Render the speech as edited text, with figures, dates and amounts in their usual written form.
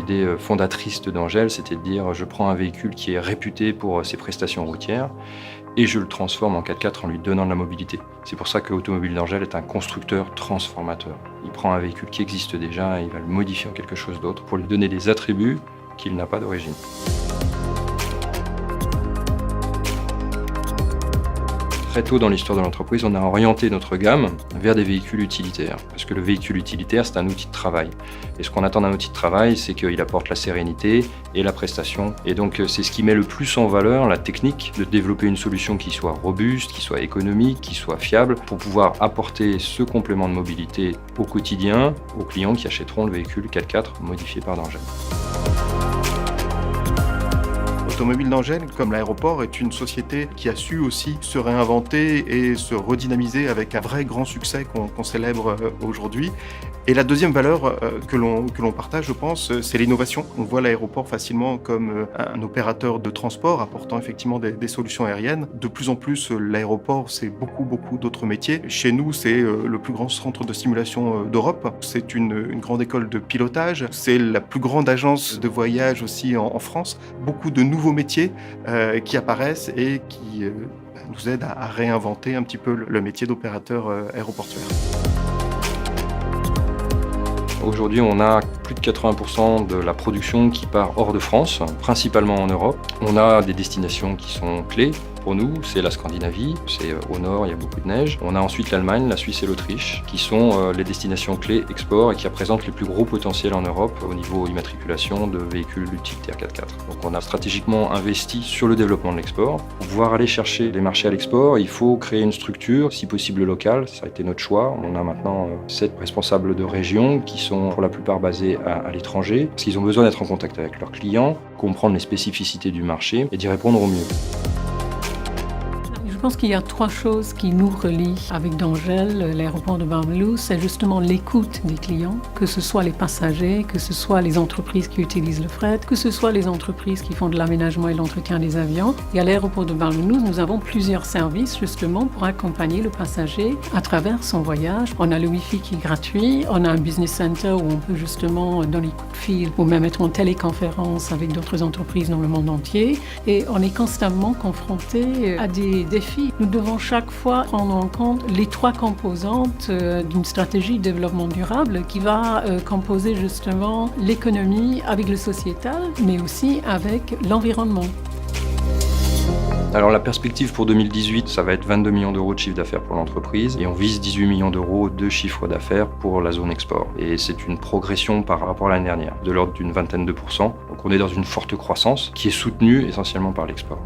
l'idée fondatrice d'Angel, c'était de dire je prends un véhicule qui est réputé pour ses prestations routières et je le transforme en 4x4 en lui donnant de la mobilité. C'est pour ça que Automobile d'Angel est un constructeur transformateur. Il prend un véhicule qui existe déjà et il va le modifier en quelque chose d'autre pour lui donner des attributs qu'il n'a pas d'origine. Très tôt dans l'histoire de l'entreprise, on a orienté notre gamme vers des véhicules utilitaires. Parce que le véhicule utilitaire, c'est un outil de travail. Et ce qu'on attend d'un outil de travail, c'est qu'il apporte la sérénité et la prestation. Et donc, c'est ce qui met le plus en valeur la technique de développer une solution qui soit robuste, qui soit économique, qui soit fiable, pour pouvoir apporter ce complément de mobilité au quotidien aux clients qui achèteront le véhicule 4x4 modifié par D'Angel. Automobile d'Angel, comme l'aéroport, est une société qui a su aussi se réinventer et se redynamiser avec un vrai grand succès qu'on célèbre aujourd'hui. Et la deuxième valeur que l'on partage, je pense, c'est l'innovation. On voit l'aéroport facilement comme un opérateur de transport apportant effectivement des solutions aériennes. De plus en plus, l'aéroport, c'est beaucoup d'autres métiers. Chez nous, c'est le plus grand centre de simulation d'Europe. C'est une grande école de pilotage. C'est la plus grande agence de voyage aussi en France. Beaucoup de nouveaux métiers qui apparaissent et qui nous aident à réinventer un petit peu le métier d'opérateur aéroportuaire. Aujourd'hui, on a plus de 80% de la production qui part hors de France, principalement en Europe. On a des destinations qui sont clés pour nous, c'est la Scandinavie, c'est au nord, il y a beaucoup de neige. On a ensuite l'Allemagne, la Suisse et l'Autriche, qui sont les destinations clés export et qui représentent les plus gros potentiels en Europe au niveau immatriculation de véhicules utilitaires 4x4. Donc on a stratégiquement investi sur le développement de l'export. Pour pouvoir aller chercher les marchés à l'export, il faut créer une structure, si possible locale, ça a été notre choix. On a maintenant 7 responsables de région qui sont pour la plupart basés à l'étranger, parce qu'ils ont besoin d'être en contact avec leurs clients, comprendre les spécificités du marché et d'y répondre au mieux. Je pense qu'il y a 3 choses qui nous relient avec D'Angel, l'aéroport de Barbados. C'est justement l'écoute des clients, que ce soit les passagers, que ce soit les entreprises qui utilisent le fret, que ce soit les entreprises qui font de l'aménagement et de l'entretien des avions. Et à l'aéroport de Barbados, nous avons plusieurs services justement pour accompagner le passager à travers son voyage. On a le Wi-Fi qui est gratuit, on a un business center où on peut justement donner coups de fil ou même être en téléconférence avec d'autres entreprises dans le monde entier. Et on est constamment confronté à des défis. Nous devons chaque fois prendre en compte les 3 composantes d'une stratégie de développement durable qui va composer justement l'économie avec le sociétal, mais aussi avec l'environnement. Alors la perspective pour 2018, ça va être 22 millions d'euros de chiffre d'affaires pour l'entreprise et on vise 18 millions d'euros de chiffre d'affaires pour la zone export. Et c'est une progression par rapport à l'année dernière, de l'ordre d'une vingtaine de %. Donc on est dans une forte croissance qui est soutenue essentiellement par l'export.